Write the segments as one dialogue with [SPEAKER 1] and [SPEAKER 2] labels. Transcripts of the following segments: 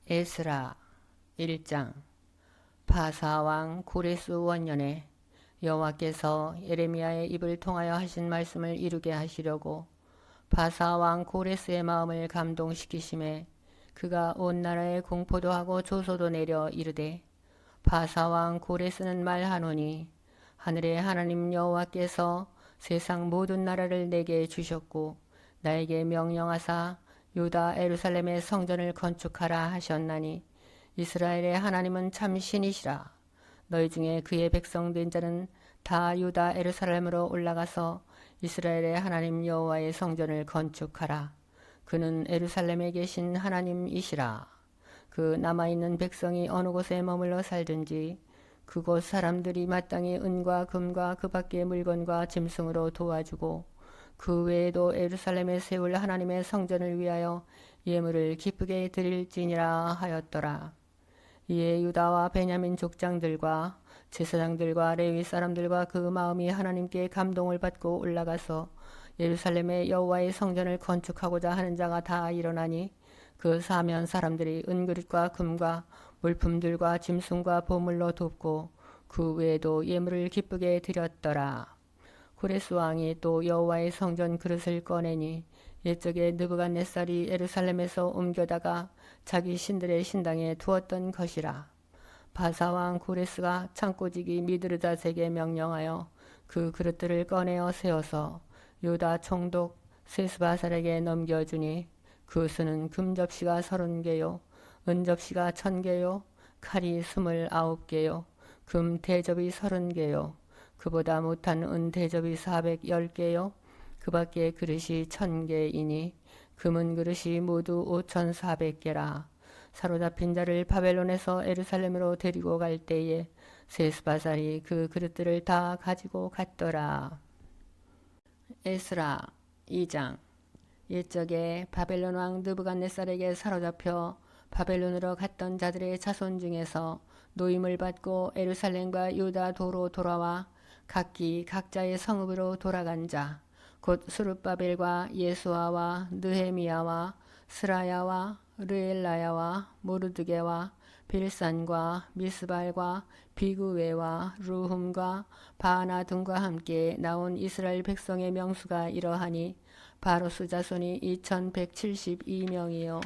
[SPEAKER 1] 에스라 1장. 바사왕 고레스 원년에 여호와께서 예레미야의 입을 통하여 하신 말씀을 이루게 하시려고 바사왕 고레스의 마음을 감동시키심에 그가 온 나라에 공포도 하고 조소도 내려 이르되, 바사왕 고레스는 말하노니 하늘의 하나님 여호와께서 세상 모든 나라를 내게 주셨고 나에게 명령하사 유다 예루살렘의 성전을 건축하라 하셨나니 이스라엘의 하나님은 참 신이시라. 너희 중에 그의 백성 된 자는 다 유다 예루살렘으로 올라가서 이스라엘의 하나님 여호와의 성전을 건축하라. 그는 예루살렘에 계신 하나님이시라. 그 남아있는 백성이 어느 곳에 머물러 살든지 그곳 사람들이 마땅히 은과 금과 그 밖의 물건과 짐승으로 도와주고 그 외에도 예루살렘에 세울 하나님의 성전을 위하여 예물을 기쁘게 드릴지니라 하였더라. 이에 유다와 베냐민 족장들과 제사장들과 레위 사람들과 그 마음이 하나님께 감동을 받고 올라가서 예루살렘의 여호와의 성전을 건축하고자 하는 자가 다 일어나니 그 사면 사람들이 은그릇과 금과 물품들과 짐승과 보물로 돕고 그 외에도 예물을 기쁘게 드렸더라. 고레스 왕이 또 여호와의 성전 그릇을 꺼내니 옛적에 느부갓네살이 예루살렘에서 옮겨다가 자기 신들의 신당에 두었던 것이라. 바사왕 고레스가 창고지기 미드르닷에게 명령하여 그 그릇들을 꺼내어 세워서 유다 총독 세스바살에게 넘겨주니 그 수는 금접시가 30개요 은접시가 1000개요 칼이 29개요 금 대접이 30개요 그보다 못한 은 대접이 410개요 그 밖에 그릇이 1000개이니 금은 그릇이 모두 5400개라. 사로잡힌 자를 바벨론에서 예루살렘으로 데리고 갈 때에 세스바살이 그 그릇들을 다 가지고 갔더라. 에스라 2장. 옛적에 바벨론 왕 느부갓네살에게 사로잡혀 바벨론으로 갔던 자들의 자손 중에서 노임을 받고 예루살렘과 유다 도로 돌아와 각기 각자의 성읍으로 돌아간 자, 곧 스룹바벨과 예수아와 느헤미야와 스라야와 르엘라야와 모르드게와 빌산과 미스발과 비구웨와 루훔과 바나 등과 함께 나온 이스라엘 백성의 명수가 이러하니 바로스 자손이 2172명이요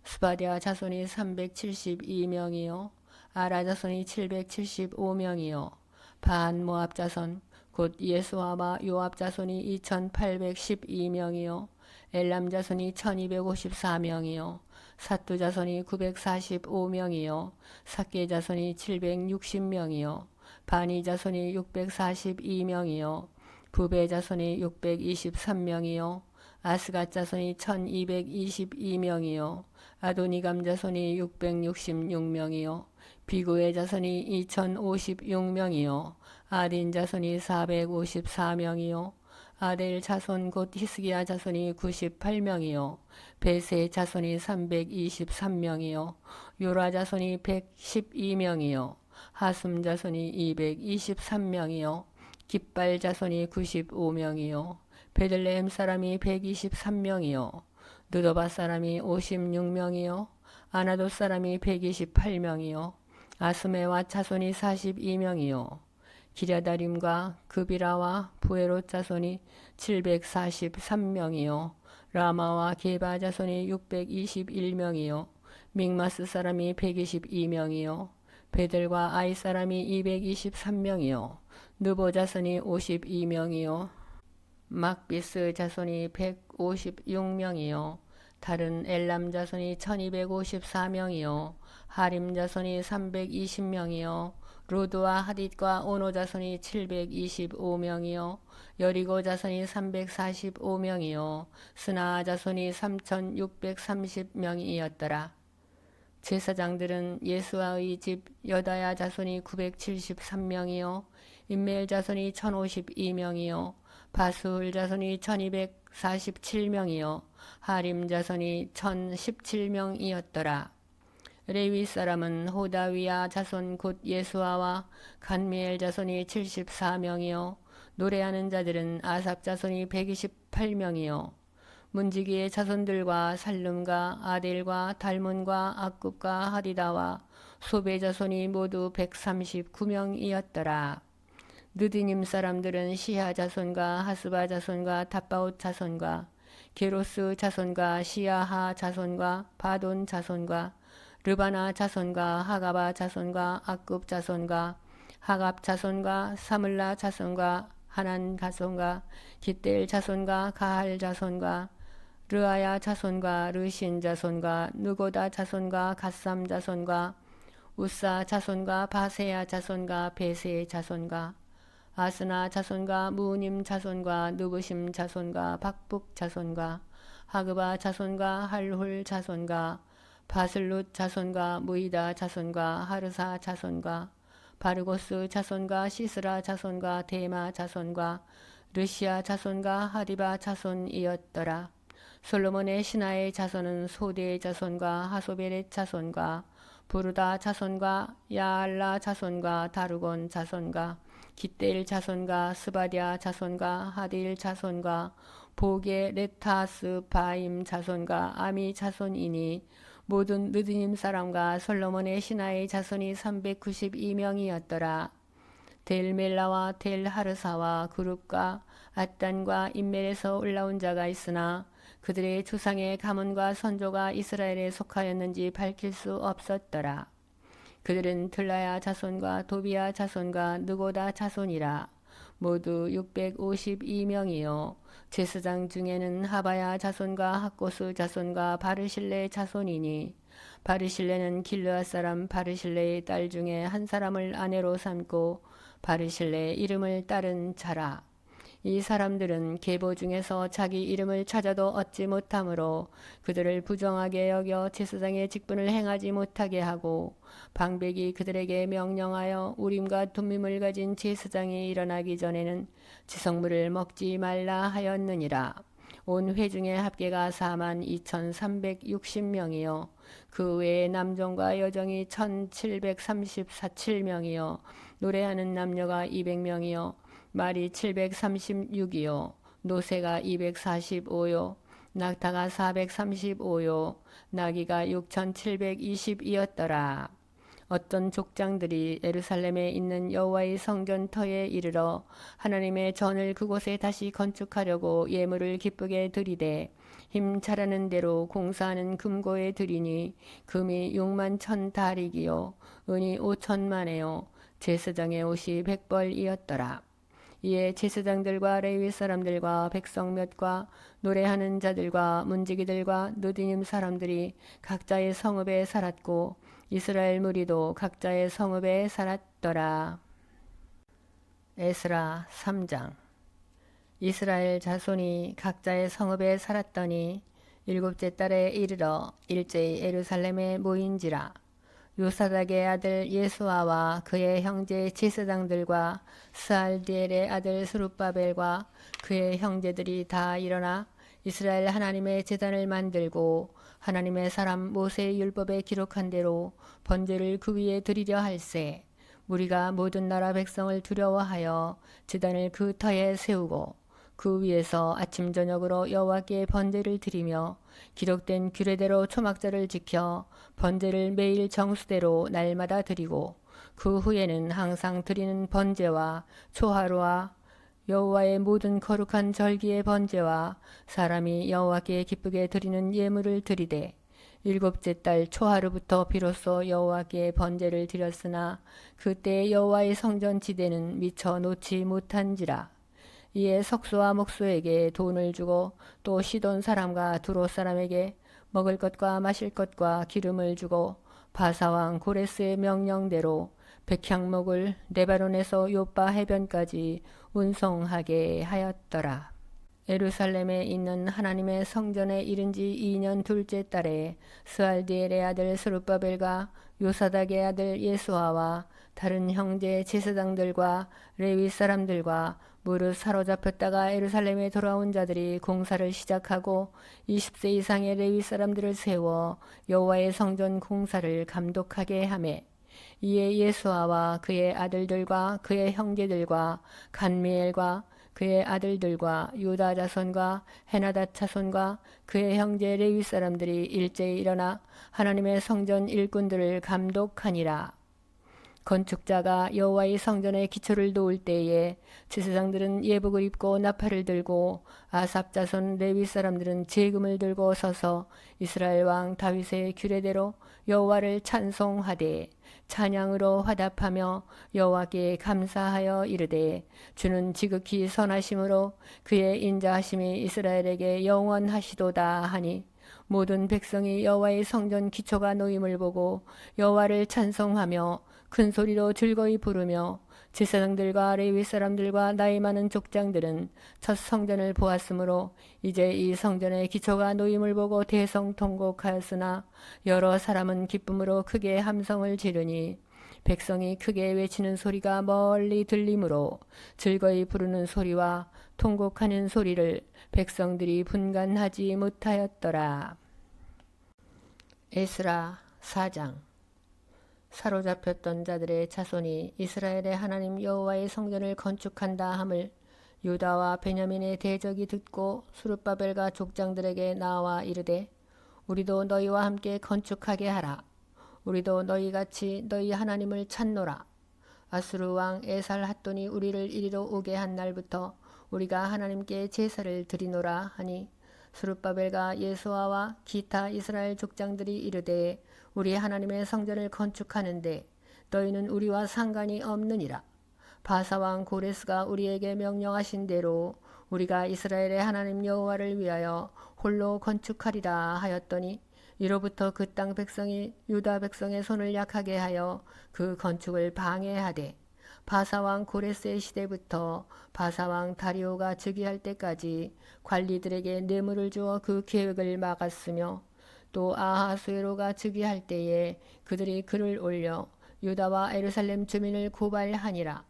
[SPEAKER 1] 스바랴 자손이 372명이요 아라 자손이 775명이요 반 모압 자손 곧 예수아와 요압 자손이 2812명이요 엘람 자손이 1254명이요 사뚜 자손이 945명이요 삭게 자손이 760명이요 바니 자손이 642명이요 부베 자손이 623명이요 아스갓 자손이 1222명이요 아도니감 자손이 666명이요 비구의 자손이 2056명이요 아딘 자손이 454명이요 아델 자손 곧 히스기야 자손이 98명이요 베세 자손이 323명이요 요라 자손이 112명이요 하숨 자손이 223명이요 깃발 자손이 95명이요 베들레헴 사람이 123명이요 느도바 사람이 56명이요 아나도 사람이 128명이요 아스메와 자손이 42명이요 기랴다림과 그비라와 부에롯 자손이 743명이요 라마와 게바 자손이 621명이요 믹마스 사람이 122명이요 베들과 아이 사람이 223명이요 느보 자손이 52명이요 막비스 자손이 156명이요 다른 엘람 자손이 1254명이요 하림 자손이 320명이요 루드와 하딧과 오노 자손이 725명이요 여리고 자손이 345명이요 스나 자손이 3630명이었더라. 제사장들은 예수아의 집 여다야 자손이 973명이요 임멜 자손이 1052명이요 바술 자손이 1247명이요 하림 자손이 1017명이었더라. 레위 사람은 호다위야 자손 곧 예수아와 간미엘 자손이 74명이요 노래하는 자들은 아삽 자손이 128명이요 문지기의 자손들과 살룸과 아델과 달몬과 악굽과 하디다와 소베 자손이 모두 139명이었더라. 느디님 사람들은 시하 자손과 하스바 자손과 탑바옷 자손과 게로스 자손과 시야하 자손과 바돈 자손과 르바나 자손과 하가바 자손과 악굽 자손과 하갑 자손과 사물라 자손과 하난 자손과 깃델 자손과 가할 자손과 르아야 자손과 르신 자손과 누고다 자손과 갓삼 자손과 우사 자손과 바세야 자손과 베세 자손과 아스나 자손과 무님 자손과 누부심 자손과 박북 자손과 하그바 자손과 할훌 자손과 바슬룻 자손과 무이다 자손과 하르사 자손과 바르고스 자손과 시스라 자손과 데마 자손과 르시아 자손과 하디바 자손이었더라. 솔로몬의 신하의 자손은 소대의 자손과 하소베렛 자손과 부르다 자손과 야알라 자손과 다루곤 자손과 깃델 자손과 스바디아 자손과 하딜 자손과 보게 레타스 바임 자손과 아미 자손이니 모든 느드님 사람과 솔로몬의 신하의 자손이 392명이었더라. 델멜라와 델하르사와 그룹과 앗단과 인멜에서 올라온 자가 있으나 그들의 조상의 가문과 선조가 이스라엘에 속하였는지 밝힐 수 없었더라. 그들은 들라야 자손과 도비야 자손과 느고다 자손이라. 모두 652명이요. 제사장 중에는 하바야 자손과 학고스 자손과 바르실레 자손이니 바르실레는 길르앗 사람 바르실레의 딸 중에 한 사람을 아내로 삼고 바르실레의 이름을 따른 자라. 이 사람들은 계보 중에서 자기 이름을 찾아도 얻지 못하므로 그들을 부정하게 여겨 제사장의 직분을 행하지 못하게 하고 방백이 그들에게 명령하여 우림과 둠밈을 가진 제사장이 일어나기 전에는 지성물을 먹지 말라 하였느니라. 온 회중의 합계가 42,360명이요 그 외에 남종과 여종이 1,734명이요 노래하는 남녀가 200명이요 말이 736이요 노새가 245요 낙타가 435요 나귀가 6,720이었더라. 어떤 족장들이 예루살렘에 있는 여호와의 성전터에 이르러 하나님의 전을 그곳에 다시 건축하려고 예물을 기쁘게 드리되 힘 잘하는 대로 공사하는 금고에 드리니 금이 6만 1,000달이기요 은이 5천만에요 제사장의 옷이 100벌이었더라. 이에 제사장들과 레위 사람들과 백성 몇과 노래하는 자들과 문지기들과 느디님 사람들이 각자의 성읍에 살았고 이스라엘 무리도 각자의 성읍에 살았더라. 에스라 3장. 이스라엘 자손이 각자의 성읍에 살았더니 일곱째 달에 이르러 일제히 예루살렘에 모인지라. 요사닥의 아들 예수아와 그의 형제 제사장들과 스알디엘의 아들 스룹바벨과 그의 형제들이 다 일어나 이스라엘 하나님의 제단을 만들고 하나님의 사람 모세의 율법에 기록한 대로 번제를 그 위에 드리려 할세. 무리가 모든 나라 백성을 두려워하여 제단을 그 터에 세우고 그 위에서 아침 저녁으로 여호와께 번제를 드리며 기록된 규례대로 초막절을 지켜 번제를 매일 정수대로 날마다 드리고 그 후에는 항상 드리는 번제와 초하루와 여호와의 모든 거룩한 절기의 번제와 사람이 여호와께 기쁘게 드리는 예물을 드리되 일곱째 달 초하루부터 비로소 여호와께 번제를 드렸으나 그때 여호와의 성전 지대는 미처 놓지 못한지라. 이에 석수와 목수에게 돈을 주고 또 시돈 사람과 두로 사람에게 먹을 것과 마실 것과 기름을 주고 바사왕 고레스의 명령대로 백향목을 레바논에서 요빠 해변까지 운송하게 하였더라. 예루살렘에 있는 하나님의 성전에 이른 지 2년 둘째 달에 스알디엘의 아들 스룹바벨과 요사닥의 아들 예수아와 다른 형제 제사장들과 레위 사람들과 무릇 사로잡혔다가 예루살렘에 돌아온 자들이 공사를 시작하고 20세 이상의 레위 사람들을 세워 여호와의 성전 공사를 감독하게 하매 이에 예수아와 그의 아들들과 그의 형제들과 간미엘과 그의 아들들과 유다 자손과 헤나닷 자손과 그의 형제 레위 사람들이 일제히 일어나 하나님의 성전 일꾼들을 감독하니라. 건축자가 여호와의 성전의 기초를 놓을 때에 제사장들은 예복을 입고 나팔을 들고 아삽 자손 레위 사람들은 제금을 들고 서서 이스라엘 왕 다윗의 규례대로 여호와를 찬송하되 찬양으로 화답하며 여호와께 감사하여 이르되 주는 지극히 선하심으로 그의 인자하심이 이스라엘에게 영원하시도다 하니 모든 백성이 여호와의 성전 기초가 놓임을 보고 여호와를 찬송하며 큰 소리로 즐거이 부르며 제사장들과 레위 사람들과 나이 많은 족장들은 첫 성전을 보았으므로 이제 이 성전의 기초가 놓임을 보고 대성통곡하였으나 여러 사람은 기쁨으로 크게 함성을 지르니 백성이 크게 외치는 소리가 멀리 들리므로 즐거이 부르는 소리와 통곡하는 소리를 백성들이 분간하지 못하였더라. 에스라 4장. 사로잡혔던 자들의 자손이 이스라엘의 하나님 여호와의 성전을 건축한다 함을 유다와 베냐민의 대적이 듣고 스룹바벨과 족장들에게 나와 이르되 우리도 너희와 함께 건축하게 하라. 우리도 너희같이 너희 하나님을 찾노라. 아수르 왕 에살 핫돈이 우리를 이리로 오게 한 날부터 우리가 하나님께 제사를 드리노라 하니 스룹바벨과 예수아와 기타 이스라엘 족장들이 이르되 우리 하나님의 성전을 건축하는데 너희는 우리와 상관이 없느니라. 바사왕 고레스가 우리에게 명령하신 대로 우리가 이스라엘의 하나님 여호와를 위하여 홀로 건축하리라 하였더니 이로부터 그 땅 백성이 유다 백성의 손을 약하게 하여 그 건축을 방해하되 바사왕 고레스의 시대부터 바사왕 다리오가 즉위할 때까지 관리들에게 뇌물을 주어 그 계획을 막았으며 또 아하수에로가 즉위할 때에 그들이 글을 올려 유다와 예루살렘 주민을 고발하니라.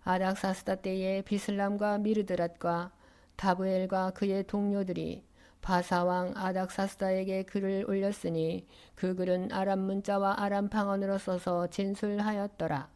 [SPEAKER 1] 아닥사스다 때에 비슬람과 미르드랏과 다브엘과 그의 동료들이 바사왕 아닥사스다에게 글을 올렸으니 그 글은 아람 문자와 아람 방언으로 써서 진술하였더라.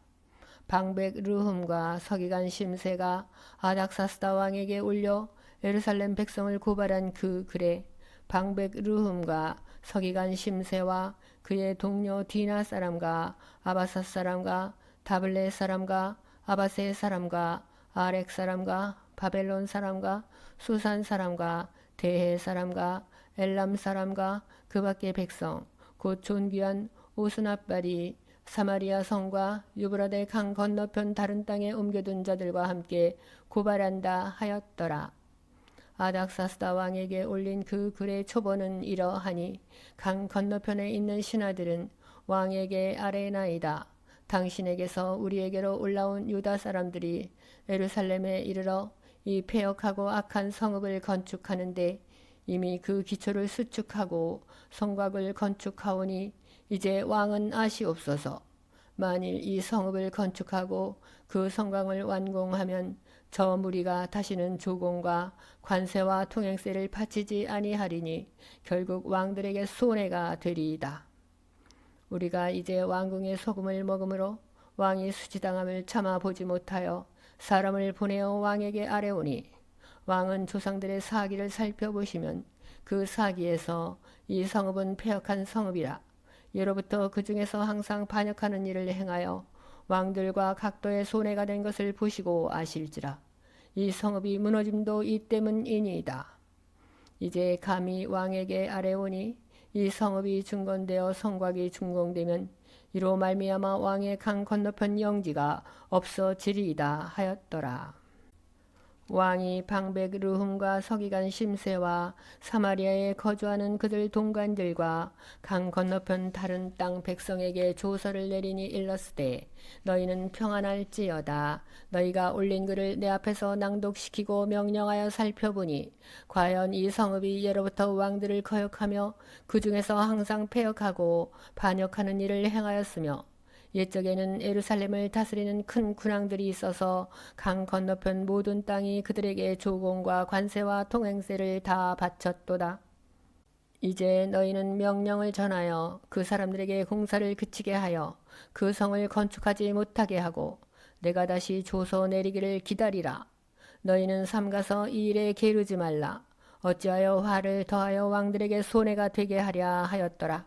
[SPEAKER 1] 방백 르훔과 서기관 심세가 아닥사스다 왕에게 올려 예루살렘 백성을 고발한 그 글에 방백 르훔과 서기관 심세와 그의 동료 디나 사람과 아바사 사람과 다블레 사람과 아바세 사람과 아렉 사람과 바벨론 사람과 수산 사람과 대해 사람과 엘람 사람과 그 밖의 백성 곧 존귀한 오스납발이 사마리아 성과 유브라데 강 건너편 다른 땅에 옮겨둔 자들과 함께 고발한다 하였더라. 아닥사스다 왕에게 올린 그 글의 초본은 이러하니 강 건너편에 있는 신하들은 왕에게 아뢰나이다. 당신에게서 우리에게로 올라온 유다 사람들이 예루살렘에 이르러 이 패역하고 악한 성읍을 건축하는데 이미 그 기초를 수축하고 성곽을 건축하오니 이제 왕은 아시옵소서. 만일 이 성읍을 건축하고 그 성곽을 완공하면 저 무리가 다시는 조공과 관세와 통행세를 바치지 아니하리니 결국 왕들에게 손해가 되리이다. 우리가 이제 왕궁의 소금을 먹음으로 왕이 수치당함을 참아보지 못하여 사람을 보내어 왕에게 아뢰오니 왕은 조상들의 사기를 살펴보시면 그 사기에서 이 성읍은 패역한 성읍이라. 예로부터 그 중에서 항상 반역하는 일을 행하여 왕들과 각도의 손해가 된 것을 보시고 아실지라. 이 성읍이 무너짐도 이 때문이니이다. 이제 감히 왕에게 아뢰오니 이 성읍이 중건되어 성곽이 준공되면 이로 말미암아 왕의 강 건너편 영지가 없어지리이다 하였더라. 왕이 방백 르훔과 서기관 심세와 사마리아에 거주하는 그들 동관들과 강 건너편 다른 땅 백성에게 조서를 내리니 일렀으되 너희는 평안할지어다. 너희가 올린 글을 내 앞에서 낭독시키고 명령하여 살펴보니 과연 이 성읍이 예로부터 왕들을 거역하며 그 중에서 항상 패역하고 반역하는 일을 행하였으며 옛적에는 예루살렘을 다스리는 큰 군왕들이 있어서 강 건너편 모든 땅이 그들에게 조공과 관세와 통행세를 다 바쳤도다. 이제 너희는 명령을 전하여 그 사람들에게 공사를 그치게 하여 그 성을 건축하지 못하게 하고 내가 다시 조서 내리기를 기다리라. 너희는 삼가서 이 일에 게으르지 말라. 어찌하여 화를 더하여 왕들에게 손해가 되게 하랴 하였더라.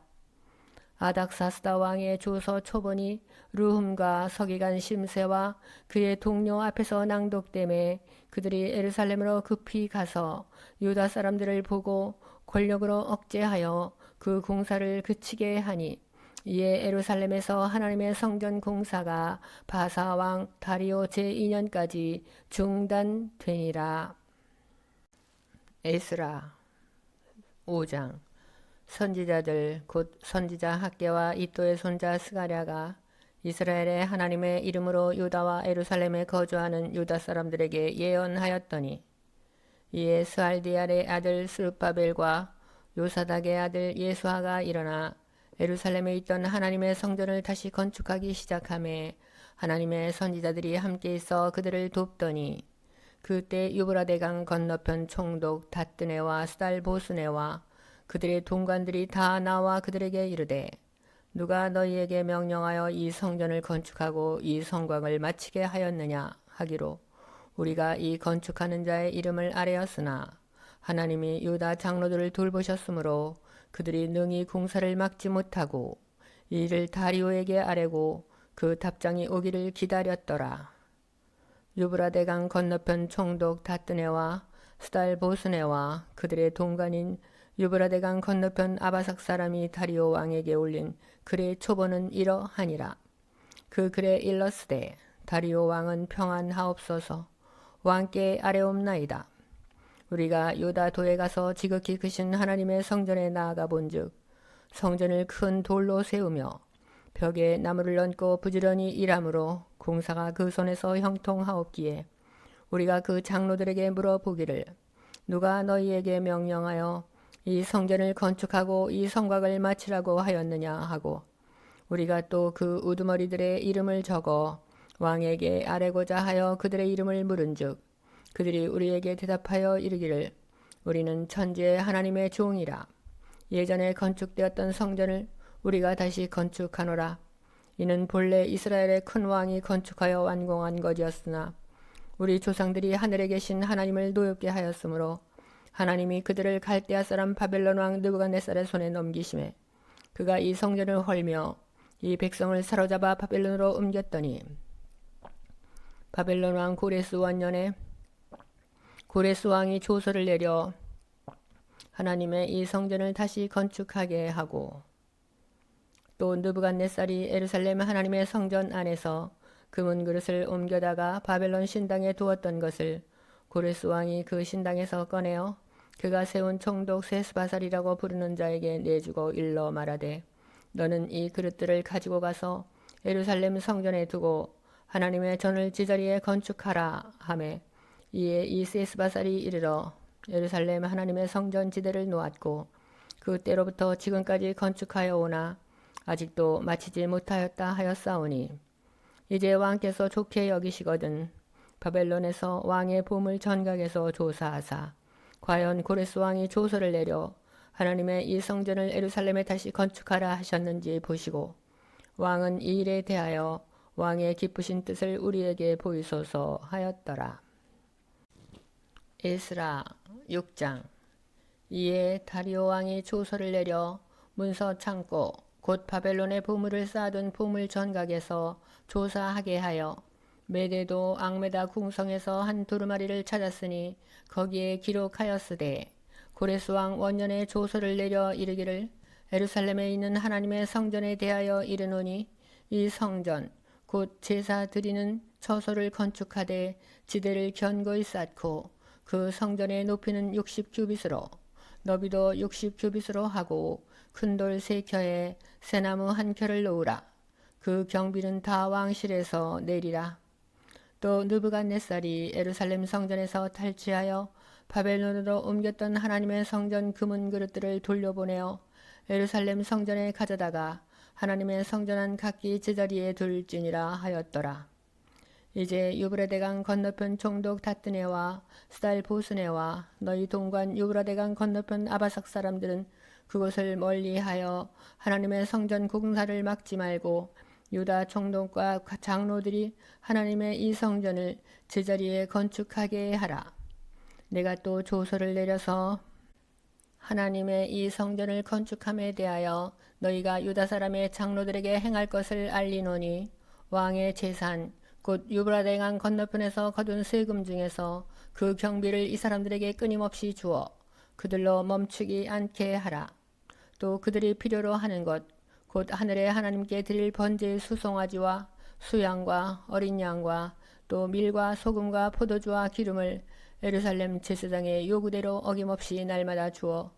[SPEAKER 1] 아닥사스다 왕의 조서 초본이 르훔과 서기관 심세와 그의 동료 앞에서 낭독됨에 그들이 예루살렘으로 급히 가서 유다 사람들을 보고 권력으로 억제하여 그 공사를 그치게 하니 이에 예루살렘에서 하나님의 성전 공사가 바사 왕 다리오 제2년까지 중단되니라. 에스라 5장. 선지자들 곧 선지자 학개와 이또의 손자 스가랴가 이스라엘의 하나님의 이름으로 유다와 예루살렘에 거주하는 유다 사람들에게 예언하였더니 이에 스알디알의 아들 스룹바벨과 요사닥의 아들 예수아가 일어나 예루살렘에 있던 하나님의 성전을 다시 건축하기 시작하매 하나님의 선지자들이 함께 있어 그들을 돕더니 그때 유브라데강 건너편 총독 다뜨네와 스달보스네와 그들의 동관들이 다 나와 그들에게 이르되 누가 너희에게 명령하여 이 성전을 건축하고 이 성곽을 마치게 하였느냐 하기로 우리가 이 건축하는 자의 이름을 아뢰었으나 하나님이 유다 장로들을 돌보셨으므로 그들이 능히 공사를 막지 못하고 이 일을 다리오에게 아뢰고 그 답장이 오기를 기다렸더라. 유브라데강 건너편 총독 다뜨네와 스달보스네와 그들의 동관인 유브라데강 건너편 아바삭 사람이 다리오 왕에게 올린 글의 초본은 이러하니라. 그 글에 일렀으되 다리오 왕은 평안하옵소서. 왕께 아뢰옵나이다. 우리가 유다 도에 가서 지극히 크신 하나님의 성전에 나아가 본즉 성전을 큰 돌로 세우며 벽에 나무를 얹고 부지런히 일하므로 공사가 그 손에서 형통하옵기에 우리가 그 장로들에게 물어보기를 누가 너희에게 명령하여 이 성전을 건축하고 이 성곽을 마치라고 하였느냐 하고 우리가 또 그 우두머리들의 이름을 적어 왕에게 아뢰고자 하여 그들의 이름을 물은즉 그들이 우리에게 대답하여 이르기를 우리는 천지의 하나님의 종이라. 예전에 건축되었던 성전을 우리가 다시 건축하노라. 이는 본래 이스라엘의 큰 왕이 건축하여 완공한 것이었으나 우리 조상들이 하늘에 계신 하나님을 노엽게 하였으므로 하나님이 그들을 갈대아 사람 바벨론 왕 느부갓네살의 손에 넘기심에 그가 이 성전을 헐며 이 백성을 사로잡아 바벨론으로 옮겼더니 바벨론 왕 고레스 원년에 고레스 왕이 조서를 내려 하나님의 이 성전을 다시 건축하게 하고 또 느부갓네살이 예루살렘 하나님의 성전 안에서 금은 그릇을 옮겨다가 바벨론 신당에 두었던 것을 고레스 왕이 그 신당에서 꺼내어 그가 세운 총독 세스바살이라고 부르는 자에게 내주고 일러 말하되 너는 이 그릇들을 가지고 가서 예루살렘 성전에 두고 하나님의 전을 제자리에 건축하라 하매 이에 이 세스바살이 이르러 예루살렘 하나님의 성전 지대를 놓았고 그때로부터 지금까지 건축하여 오나 아직도 마치지 못하였다 하였사오니 이제 왕께서 좋게 여기시거든 바벨론에서 왕의 보물 전각에서 조사하사 과연 고레스 왕이 조서를 내려 하나님의 이 성전을 예루살렘에 다시 건축하라 하셨는지 보시고 왕은 이 일에 대하여 왕의 기쁘신 뜻을 우리에게 보이소서 하였더라. 에스라 6장. 이에 다리오 왕이 조서를 내려 문서 창고 곧 바벨론의 보물을 쌓아둔 보물 전각에서 조사하게 하여 메데도 앙메다 궁성에서 한 두루마리를 찾았으니 거기에 기록하였으되 고레스 왕 원년에 조서를 내려 이르기를 예루살렘에 있는 하나님의 성전에 대하여 이르노니 이 성전 곧 제사 드리는 처소를 건축하되 지대를 견고히 쌓고 그 성전의 높이는 60규빗으로 너비도 60규빗으로 하고 큰 돌 3켜에 새나무 1켜를 놓으라. 그 경비는 다 왕실에서 내리라. 또 느부갓네살이 예루살렘 성전에서 탈취하여 바벨론으로 옮겼던 하나님의 성전 금은 그릇들을 돌려보내어 예루살렘 성전에 가져다가 하나님의 성전안 각기 제자리에 둘지니라 하였더라. 이제 유브라데강 건너편 총독 다뜨네와 스달보스네와 너희 동관 유브라데강 건너편 아바삭 사람들은 그곳을 멀리하여 하나님의 성전 공사를 막지 말고 유다 총독과 장로들이 하나님의 이 성전을 제자리에 건축하게 하라. 내가 또 조서를 내려서 하나님의 이 성전을 건축함에 대하여 너희가 유다 사람의 장로들에게 행할 것을 알리노니 왕의 재산 곧 유브라데강 건너편에서 거둔 세금 중에서 그 경비를 이 사람들에게 끊임없이 주어 그들로 멈추지 않게 하라. 또 그들이 필요로 하는 것 곧 하늘의 하나님께 드릴 번제의 수송아지와 수양과 어린 양과 또 밀과 소금과 포도주와 기름을 예루살렘 제사장의 요구대로 어김없이 날마다 주어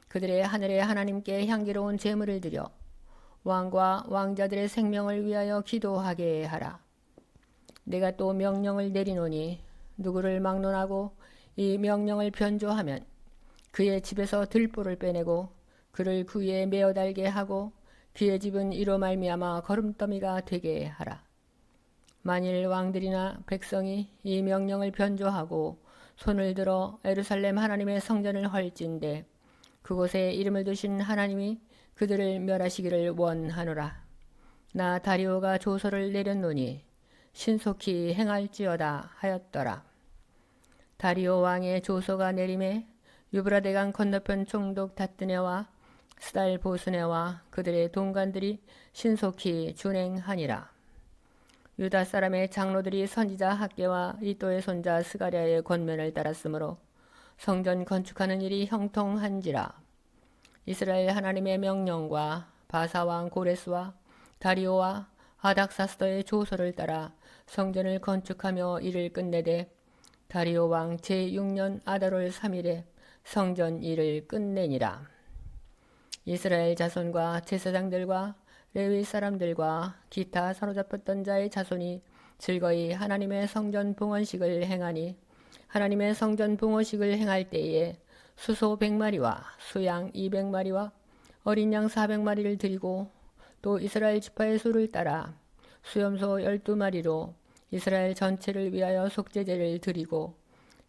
[SPEAKER 1] 그들의 하늘의 하나님께 향기로운 제물을 드려 왕과 왕자들의 생명을 위하여 기도하게 하라. 내가 또 명령을 내리노니 누구를 막론하고 이 명령을 변조하면 그의 집에서 들보를 빼내고 그를 그 위에 메어 달게 하고 그의 집은 이로 말미암아 거름더미가 되게 하라. 만일 왕들이나 백성이 이 명령을 변조하고 손을 들어 예루살렘 하나님의 성전을 헐진대 그곳에 이름을 두신 하나님이 그들을 멸하시기를 원하노라. 나 다리오가 조서를 내렸노니 신속히 행할지어다 하였더라. 다리오 왕의 조서가 내림에 유브라데강 건너편 총독 다뜨네와 스달 보스네와 그들의 동관들이 신속히 준행하니라. 유다 사람의 장로들이 선지자 학계와 이또의 손자 스가랴의 권면을 따랐으므로 성전 건축하는 일이 형통한지라. 이스라엘 하나님의 명령과 바사왕 고레스와 다리오와 아닥사스더의 조서를 따라 성전을 건축하며 일을 끝내되 다리오 왕 제6년 아달월 3일에 성전 일을 끝내니라. 이스라엘 자손과 제사장들과 레위 사람들과 기타 사로잡혔던 자의 자손이 즐거이 하나님의 성전 봉헌식을 행하니 하나님의 성전 봉헌식을 행할 때에 수소 100마리와 수양 200마리와 어린 양 400마리를 드리고 또 이스라엘 지파의 수를 따라 수염소 12마리로 이스라엘 전체를 위하여 속죄제를 드리고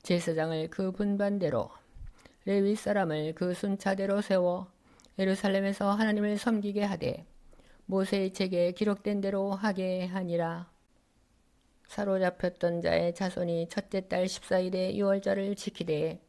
[SPEAKER 1] 제사장을 그 분반대로 레위 사람을 그 순차대로 세워 예루살렘에서 하나님을 섬기게 하되 모세의 책에 기록된 대로 하게 하니라. 사로잡혔던 자의 자손이 첫째 달 14일에 유월절을 지키되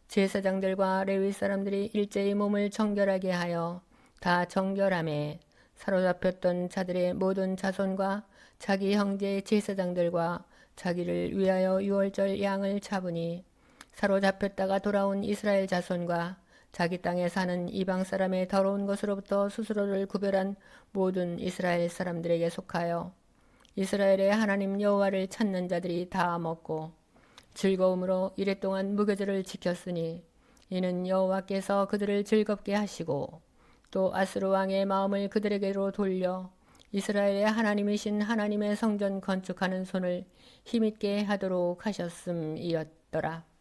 [SPEAKER 1] 제사장들과 레위 사람들이 일제히 몸을 정결하게 하여 다 정결함에 사로잡혔던 자들의 모든 자손과 자기 형제 제사장들과 자기를 위하여 유월절 양을 잡으니 사로잡혔다가 돌아온 이스라엘 자손과 자기 땅에 사는 이방 사람의 더러운 것으로부터 스스로를 구별한 모든 이스라엘 사람들에게 속하여 이스라엘의 하나님 여호와를 찾는 자들이 다 먹고 즐거움으로 이랫동안 무교절을 지켰으니 이는 여호와께서 그들을 즐겁게 하시고 또 아스루 왕의 마음을 그들에게로 돌려 이스라엘의 하나님이신 하나님의 성전 건축하는 손을 힘있게 하도록 하셨음이었더라.